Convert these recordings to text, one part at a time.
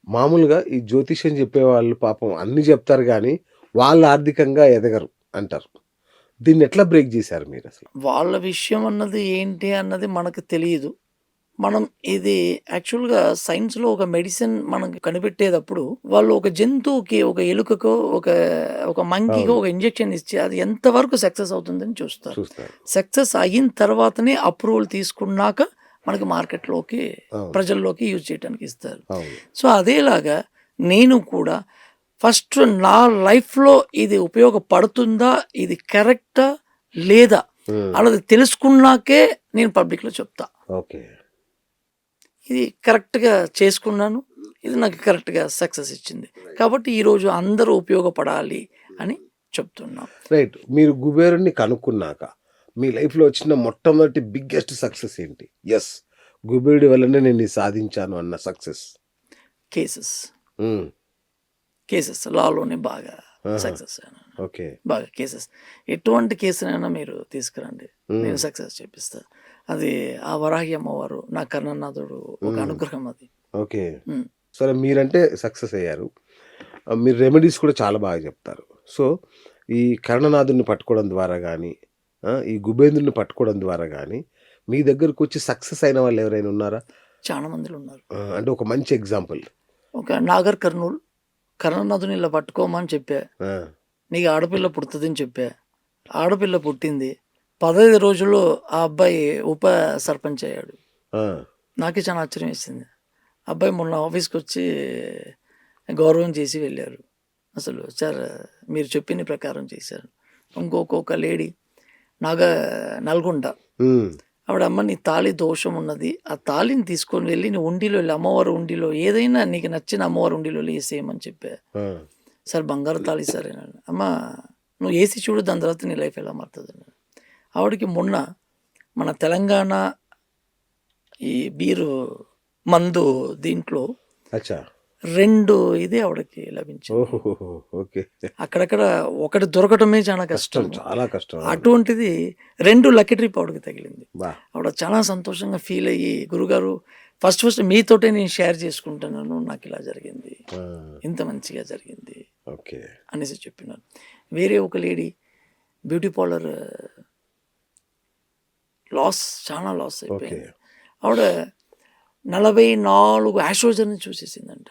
మామూలుగా ఈ జ్యోతిష్యం చెప్పేవాళ్ళు పాపం అన్నీ చెప్తారు గానీ, వాళ్ళు ఆర్థికంగా ఎదగరు అంటారు. దీన్నెట్లా బ్రేక్ జేశారు మీరసలు? వాళ్ళ విషయం అన్నది ఏంటి అన్నది మనకు తెలీదు. మనం ఇది యాక్చువల్‌గా సైన్స్‌లో ఒక మెడిసిన్ మనకు కనిపెట్టేటప్పుడు వాళ్ళు ఒక జంతువుకి, ఒక ఎలుకకో, ఒక మంకీకో అవును. ఒక ఇంజెక్షన్ ఇచ్చి అది ఎంతవరకు సక్సెస్ అవుతుందని చూస్తారు. చూస్తారు. సక్సెస్ అయిన తర్వాతనే అప్రూవల్ తీసుకున్నాక మనకి మార్కెట్‌లోకి, అవును. ప్రజల్లోకి యూజ్ చేయటానికి ఇస్తారు. అవును. సో, అదేలాగా నేను కూడా ఫస్ట్ నా లైఫ్‌లో ఇది ఉపయోగపడుతుందా? ఇది కరెక్టా? లేదా? హ్మ్. అన్నది తెలుసుకున్నాకే నేను పబ్లిక్‌లో చెప్తా. ఓకే. ఇది కరెక్ట్‌గా చేసుకున్నాను. ఇది నాకు కరెక్ట్‌గా సక్సెస్ ఇచ్చింది. కాబట్టి ఈరోజు అందరూ ఉపయోగపడాలి అని చెప్తున్నా. రైట్. మీరు కుబేరుడిని కనుక్కున్నాక, మీ లైఫ్‌లో వచ్చిన మొట్టమొదటి బిగ్గెస్ట్ సక్సెస్ ఏంటి? యెస్. కుబేరుడి వల్లనే నేనిది సాధించాను అన్న సక్సెస్. కేసెస్. హ్మ్. కేసెస్ లాలోనే బాగా ఆహా! సక్సెస్ అయ్యాను. ఓకే. బాగా కేసెస్. ఎటువంటి కేసునైనా మీరు తీసుకురండి. నేను హ్మ్. సక్సెస్ చేపిస్తా. అది ఆ వరాహి అమ్మవారు, నా కర్ణనాథుడు ఒక హ్మ్. అనుగ్రహం అది. ఓకే. హ్మ్. సరే మీరంటే సక్సెస్ అయ్యారు. మీరు రెమెడీస్ కూడా చాలా బాగా చెప్తారు. సో, ఈ కర్ణనాథుడిని పట్టుకోవడం ద్వారా గానీ, ఈ గుబేంద్రుడిని పట్టుకోవడం ద్వారా గానీ, మీ దగ్గరకొచ్చి సక్సెస్ అయిన వాళ్ళెవరైనా ఉన్నారా? చాలా మందిలున్నారు. అంటే ఒక మంచి ఎగ్జాంపుల్. ఒక నాగర్ కర్నూల్ కర్ణనాథుని ఇలా పట్టుకోమని చెప్పా. ఆ! నీకు ఆడపిల్ల పుడతదని చెప్పా. ఆడపిల్ల పుట్టింది. 15 రోజుల్లో ఆ అబ్బాయి ఉప సర్పంచ్ అయ్యాడు. ఆ! నాకే చాలా ఆశ్చర్యం వేసింది. అబ్బాయి మొన్న ఆఫీస్‌కొచ్చి గౌరవం చేసి వెళ్ళారు. అసలు సార్ మీరు చెప్పిన ప్రకారం చేశారు. ఇంకొక లేడీ నాగ నల్గొండ. హ్మ్. ఆవిడ అమ్మ నీ తాళి దోషం ఉన్నది. ఆ తాళిని తీసుకొని వెళ్ళి నీ ఉండిలో అమ్మవారి ఉండిలో ఏదైనా నీకు నచ్చిన అమ్మవారి ఉండిలో ఏసేయమని చెప్పా. ఆ! సార్ బంగారు తాళి సార్ అన్నాడు. అమ్మ నువ్వు ఏసి చూడు దాని తర్వాత నీ లైఫ్ ఎలా మారుతుంది అన్నాడు. ఆవిడకి మొన్న మన తెలంగాణ ఈ బీరు మందు దీంట్లో అచ్చా! 2 ఇది ఆవిడకి లభించింది. ఓహోహోహో! ఓకే. అక్కడక్కడ ఒకటి దొరకటమే చాలా కష్టం. కష్టము. చాలా కష్టం. అవును. అటువంటిది 2 లక్కీ ట్రిప్ ఆవిడకి తగిలింది. బా! ఆవిడ చాలా సంతోషంగా ఫీల్ అయ్యి, గురుగారు ఫస్ట్ మీతోటే నేను షేర్ చేసుకుంటున్నాను. నాకిలా జరిగింది. ఆ! ఇంత మంచిగా జరిగింది ఓకే. అనేసి చెప్పినారు. వేరే ఒక లేడీ బ్యూటీ పార్లర్ చాలా లాస్ ఓకే. అయిపోయింది. ఆవిడ 44 ఆస్ట్రోజర్‌ని చూసేసిందంట.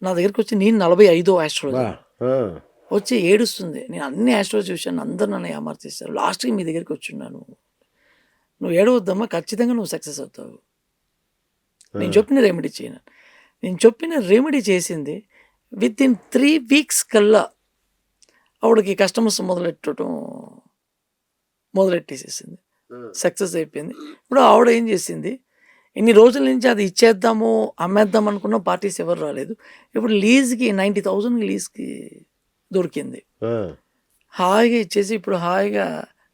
నా దగ్గరికొచ్చి నేను 45 బా! ఆస్ట్రోలజర్. ఆ! వచ్చి ఏడుస్తుంది. నేను అన్ని ఆస్ట్రోలు చూశాను. అందరూ నన్ను ఏమార్చేశారు. లాస్ట్‌కి మీ దగ్గరికొచ్చున్నాను. నువ్వు ఏడవద్దమ్మా ఖచ్చితంగా నువ్వు సక్సెస్ అవుతావు. ఆ! నేను చెప్పిన రెమెడీ చేయను. నేను చెప్పిన రెమెడీ చేసింది వితిన్ 3 వీక్స్ కల్లా ఆవిడకి కస్టమర్స్ మొదలెట్టేసేసింది. ఆ! సక్సెస్ అయిపోయింది. ఇప్పుడు ఆవిడ ఏం చేసింది, ఇన్ని రోజుల నుంచి అది ఇచ్చేద్దాము, అమ్మేద్దాం అనుకున్న పార్టీస్ ఎవరు రాలేదు. ఇప్పుడు లీజ్‌కి 90,000 లీజ్‌కి దొరికింది. ఆ! హాయిగా ఇచ్చేసి ఇప్పుడు హాయిగా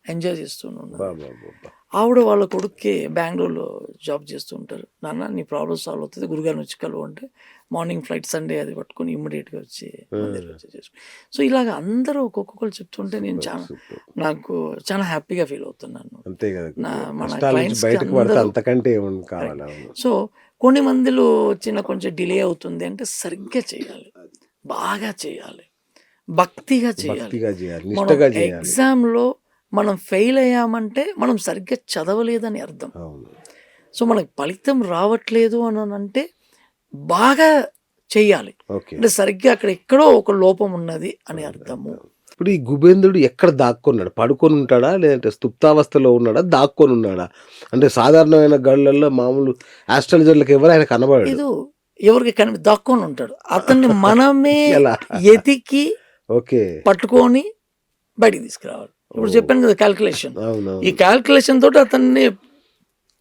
ఎంజాయ్ చేస్తూనున్నది. అబ్బబ్బబ్బబ్బా! ఆవిడ వాళ్ళ కొడుక్కి బెంగుళూరులో జాబ్ చేస్తూ ఉంటారు. నాన్న నీ ప్రాబ్లమ్ సాల్వ్ అవుతది. గురుగారిని వచ్చి కలువు అంటే మార్నింగ్ ఫ్లైట్ సండే అది పట్టుకొని ఇమ్మీడియేట్‌గా వచ్చి ఆ! మన దగ్గరకొచ్చి సో, ఇలాగ అందరూ ఒక్కొక్కళ్ళు చెప్తుంటే నేను సూపర్. సూపర్. నాకు చాలా హ్యాపీగా ఫీల్ అవుతున్నాను. అంతే గదా! మన కష్టాల నుంచి క్లయింట్స్‌కి బయటకు పడితే అందరూ అంతకంటే ఏముంది కావాలి. కరెక్ట్. అవును. సో, కొన్ని మందిలో కొంచెం డిలే అవుతుంది అంటే సరిగ్గా చేయాలి. బాగా చేయాలి. భక్తిగా చేయాలి. భక్తిగా జేయాలి. మనం నిష్టగా జేయాలి. ఎగ్జామ్‌లో మనం ఫెయిల్ అయ్యామంటే మనం సరిగ్గా చదవలేదని అర్థం. అవును. సో, మనకు ఫలితం రావట్లేదు అనంటే బాగా చెయ్యాలి. ఓకే. అంటే సరిగ్గా అక్కడ ఎక్కడో ఒక లోపం ఉన్నది అని అర్థము. ఇప్పుడు ఈ గుబేంద్రుడు ఎక్కడ దాక్కున్నాడు? పడుకొనుంటాడా? లేదంటే సుప్తావస్థలో ఉన్నాడా? దాక్కొనున్నాడా? అంటే సాధారణమైన గళ్ళల్లో మామూలు ఆస్ట్రాలజర్‌లకి ఎవరు ఆయన కనబడడు. ఇది ఎవరికి దాక్కొని ఉంటాడు. అతన్ని మనమే ఎలా? ఎతికి ఓకే. పట్టుకొని బయటికి తీసుకురావాలి. ఇప్పుడు ఓహ్! చెప్పాను కదా కాలిక్యులేషన్. ఈ అవునవును. కాలిక్యులేషన్ తోటి అతన్ని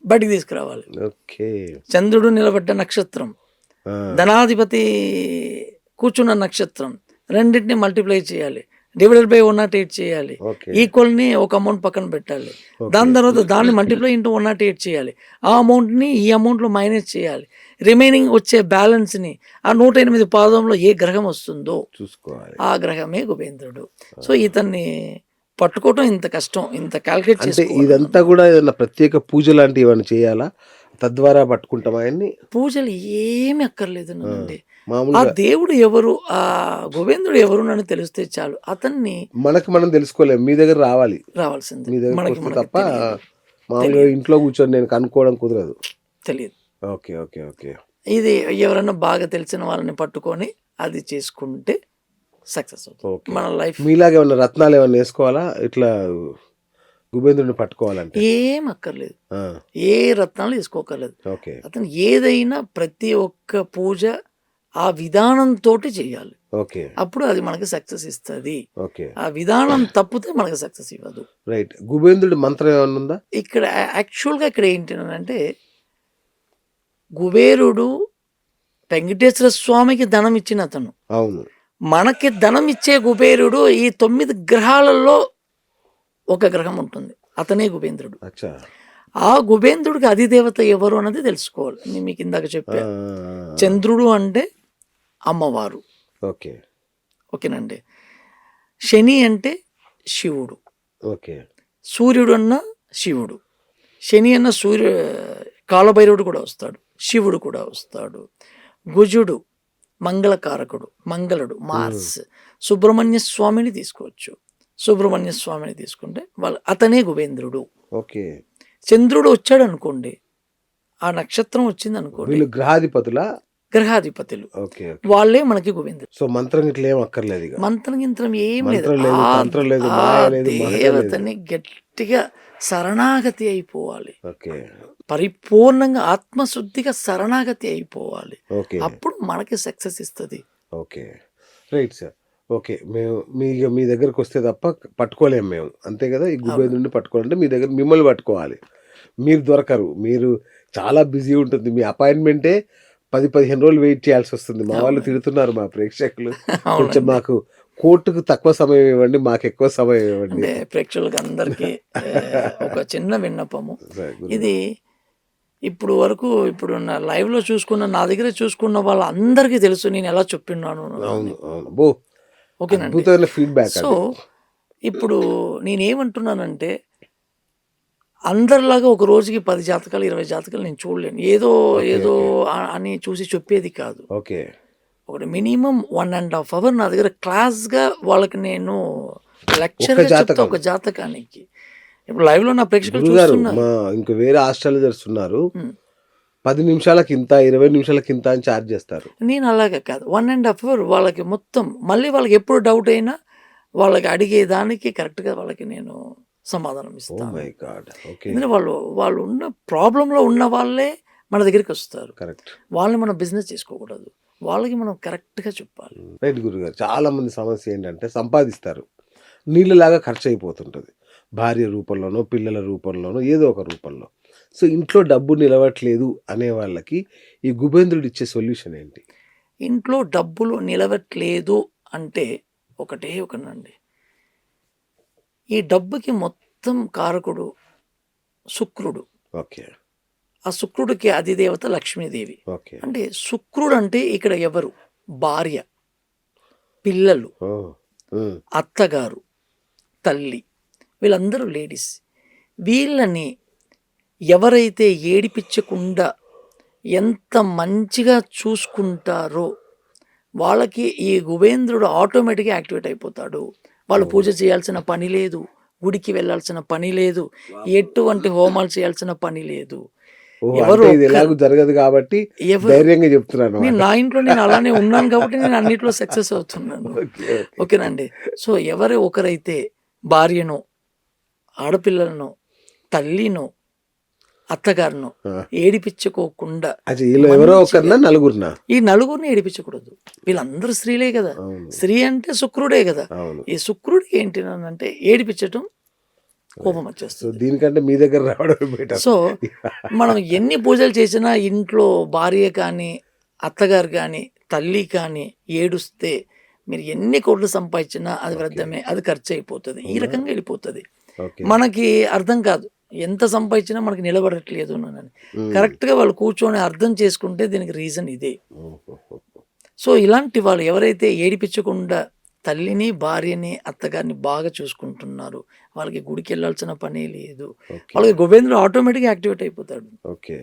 బయటికి తీసుకురావాలి. ఓకే. చంద్రుడు నిలబడ్డ నక్షత్రం, ఆ! ధనాధిపతి కూర్చున్న నక్షత్రం రెండిటిని మల్టిప్లై చేయాలి. డివైడెడ్ బై 108 చేయాలి. ఓకే. ఈక్వల్‌ని ఒక అమౌంట్ పక్కన పెట్టాలి. ఓకే. దాని తర్వాత దాన్ని మల్టిప్లై ఇంటూ 108 చేయాలి. ఆ అమౌంట్‌ని ఈ అమౌంట్‌లో మైనస్ చేయాలి. రిమైనింగ్ వచ్చే బ్యాలెన్స్‌ని ఆ 108 పాదంలో ఏ గ్రహం వస్తుందో చూసుకోవాలి. ఆ గ్రహమే కుబేంద్రుడు. సో, ఇతన్ని పట్టుకోవటం ఇంత కష్టం. ఇంత కాలిక్యులేట్ అంటే చేసుకోవాలి. ఇదంతా గూడా ఏదన్నా ప్రత్యేక పూజ లాంటివి ఏమన్నా చేయాలా? తద్వారా పట్టుకుంటాం ఆయన్ని పూజలు ఏమి అక్కర్లేదు నండి. ఆ మామూలుగా దేవుడు ఎవరు, ఆ గోవిందుడు ఎవరు నన్ను తెలిస్తే చాలు. అతన్ని మనకు మనం తెలుసుకోలేము, మీ దగ్గర రావాలి, రావాల్సిందే. మీ దగ్గరకు మనకి వస్తే మనకి తప్ప తెలియదు. మామూలుగా ఇంట్లో కూర్చొని నేను కనుక్కోవడం కుదరదు. తెలియదు. ఓకే ఓకే ఓకే ఇది ఎవరన్నా బాగా తెలిసిన వాళ్ళని పట్టుకొని అది చేసుకుంటే సక్సెస్ అవుతుంది ఓకే. మన లైఫ్. మీలాగా ఏమన్నా రత్నాలు ఏమన్నా వేసుకోవాలా ఇట్లా గుబేంద్రుని పట్టుకోవాలంటే? ఏం అక్కర్లేదు. ఆ, ఏ రత్నాలు వేసుకోకర్లేదు. ఓకే అతను ఏదైనా ప్రతి ఒక్క పూజ ఆ విధానంతో చేయాలి. ఓకే అప్పుడు అది మనకి సక్సెస్ ఇస్తుంది. ఓకే ఆ విధానం తప్పితే మనకి సక్సెస్ ఇవ్వదు. రైట్. గుబేంద్రుడి మంత్రం ఏమన్నా ఉందా? ఇక్కడ యాక్చువల్గా ఇక్కడ ఏంటి అంటే కుబేరుడు వెంకటేశ్వర స్వామికి ధనం ఇచ్చిన అతను. అవును. మనకి ధనం ఇచ్చే కుబేరుడు ఈ 9 గ్రహాలలో ఒక గ్రహం ఉంటుంది, అతనే కుబేంద్రుడు. అచ్చా. ఆ కుబేంద్రుడికి అధిదేవత ఎవరు అన్నది తెలుసుకోవాలి. నేను మీకు ఇందాక చెప్పా, చంద్రుడు అంటే అమ్మవారు. ఓకే ఓకేనండి. శని అంటే శివుడు. ఓకే సూర్యుడు అన్న శివుడు. శని అన్న కాలభైరవుడు కూడా వస్తాడు, శివుడు కూడా వస్తాడు. గుజుడు మంగళకారకుడు, మంగళుడు మార్స్. సుబ్రహ్మణ్య స్వామిని తీసుకోవచ్చు. సుబ్రహ్మణ్య స్వామిని తీసుకుంటే అతనే కుబేంద్రుడు. ఓకే. చంద్రుడు వచ్చాడు అనుకోండి, ఆ నక్షత్రం వచ్చింది అనుకోండి, వీళ్ళు గ్రహాధిపతుల గ్రహాధిపతులు ఓకే. వాళ్ళే మనకి కుబేంద్రుడు. సో మంత్రం ఇట్లా ఏం అక్కర్లేదు ఇక. మంత్రం గింత్రం ఏం లేదు. మంత్రం లేదు, తంత్రం లేదు, ఆ మాయ లేదు, మహా లేదు. దేవతని గట్టిగా శరణాగతి అయిపోవాలి. ఓకే పరిపూర్ణంగా ఆత్మశుద్ధిగా శరణాగతి అయిపోవాలి. ఓకే అప్పుడు మనకి సక్సెస్ ఇస్తుంది. ఓకే. Right sir. ఓకే. మేము మీ దగ్గరకు వస్తే తప్ప పట్టుకోలేము మేము, అంతే కదా? ఈ గుబేంద్రుడిని పట్టుకోవాలంటే మీ దగ్గర మిమ్మల్ని పట్టుకోవాలి. మీరు దొరకరు, మీరు చాలా బిజీ ఉంటుంది. మీ అపాయింట్మెంటే 10-15 రోజులు వెయిట్ చేయాల్సి వస్తుంది. మా వాళ్ళు తిడుతున్నారు, మా ప్రేక్షకులు. కొంచెం మాకు కోర్టుకు తక్కువ సమయం ఇవ్వండి, మాకు ఎక్కువ సమయం ఇవ్వండి. అంటే ప్రేక్షకులకు అందరికీ ఒక చిన్న విన్నపము. ఇది ఇప్పుడు వరకు ఇప్పుడు నా లైవ్లో చూసుకున్న, నా దగ్గర చూసుకున్న వాళ్ళందరికీ తెలుసు నేను ఎలా చెప్పిన్నాను. అవును అవును. బో ఓకేనండి. అద్భుతమైన ఫీడ్బ్యాక్. సో ఇప్పుడు నేనేమంటున్నానంటే అందరిలాగా ఒక రోజుకి 10 జాతకాలు 20 జాతకాలు నేను చూడలేను. ఏదో అని చూసి చెప్పేది కాదు. ఓకే. ఒకటి మినిమం 1.5 అవర్ నా దగ్గర క్లాస్గా వాళ్ళకి నేను లెక్చర్ చెప్తా ఒక జాతకానికి. ఇప్పుడు లైవ్లో నా ప్రేక్షకులు చూస్తున్నారు. మా ఇంకా వేరే ఆస్ట్రాలజర్స్ ఉన్నారు, 10 నిమిషాలకి ఇంత, 20 నిమిషాలకి ఇంత అని ఛార్జ్ చేస్తారు. నేను అలాగే కాదు, 1.5 అవర్ వాళ్ళకి మొత్తం. మళ్ళీ వాళ్ళకి ఎప్పుడు డౌట్ అయినా వాళ్ళకి అడిగేదానికి కరెక్ట్గా వాళ్ళకి నేను సమాధానం ఇస్తాను. My God. ఓకే. ఎందుకంటే వాళ్ళు ఉన్న ప్రాబ్లంలో ఉన్న వాళ్ళే మన దగ్గరికి వస్తారు. కరెక్ట్. వాళ్ళని మనం బిజినెస్ చేసుకోకూడదు, వాళ్ళకి మనం కరెక్ట్గా చెప్పాలి. రైట్ గురుగారు. చాలా మంది సమస్య ఏంటంటే సంపాదిస్తారు, నీళ్ళలాగా ఖర్చు అయిపోతుంటుంది, భార్య రూపంలోనో పిల్లల రూపంలోనో ఏదో ఒక రూపంలో. సో ఇంట్లో డబ్బు నిలవట్లేదు అనే వాళ్ళకి ఈ గుబేంద్రుడు ఇచ్చే సొల్యూషన్ ఏంటి? ఇంట్లో డబ్బులు నిలవట్లేదు అంటే ఒకటేనండి, ఈ డబ్బుకి మొత్తం కారకుడు శుక్రుడు. ఓకే. ఆ శుక్రుడికి అధిదేవత లక్ష్మీదేవి. ఓకే. అంటే శుక్రుడు అంటే ఇక్కడ ఎవరు? భార్య, పిల్లలు, అత్తగారు, తల్లి, వీళ్ళందరూ లేడీస్. వీళ్ళని ఎవరైతే ఏడిపించకుండా ఎంత మంచిగా చూసుకుంటారో వాళ్ళకి ఈ కుబేంద్రుడు ఆటోమేటిక్గా యాక్టివేట్ అయిపోతాడు. వాళ్ళు పూజ చేయాల్సిన పని లేదు, గుడికి వెళ్ళాల్సిన పని లేదు, ఎటువంటి హోమాలు చేయాల్సిన పని లేదు. ఎవరు జరగదు కాబట్టి ధైర్యంగా చెప్తున్నాను. నా ఇంట్లో నేను అలానే ఉన్నాను కాబట్టి నేను అన్నిట్లో సక్సెస్ అవుతున్నాను. ఓకేనండి. సో ఒకరైతే భార్యను, ఆడపిల్లలను, తల్లిను, అత్తగారును ఏడిపించుకోకుండా, ఈ నలుగురిని ఏడిపించకూడదు. వీళ్ళందరూ స్త్రీలే కదా, స్త్రీ అంటే శుక్రుడే కదా. ఈ శుక్రుడికి ఏంటి అంటే ఏడిపించటం, కోపం వచ్చేస్తుంది. దీనికంటే మీ దగ్గర రావడం బెటర్. సో మనం ఎన్ని పూజలు చేసినా ఇంట్లో భార్య కానీ, అత్తగారు కానీ, తల్లి కానీ ఏడుస్తే మీరు ఎన్ని కోట్లు సంపాదించినా అది వ్యర్థమే, అది ఖర్చు అయిపోతుంది. ఈ రకంగా వెళ్ళిపోతుంది. మనకి అర్థం కాదు, ఎంత సంపాదించినా మనకి నిలబడట్లేదు అని. కరెక్ట్గా వాళ్ళు కూర్చొని అర్థం చేసుకుంటే దీనికి రీజన్ ఇదే. సో ఇలాంటి వాళ్ళు ఎవరైతే ఏడిపించకుండా తల్లిని, భార్యని, అత్తగారిని బాగా చూసుకుంటున్నారు. వాళ్ళకి గుడికెళ్ళాల్సిన పనే లేదు. ఓకే. వాళ్ళకి గోబేంద్రుడు ఆటోమేటిక్‌గా యాక్టివేట్ అయిపోతాడు. ఓకే.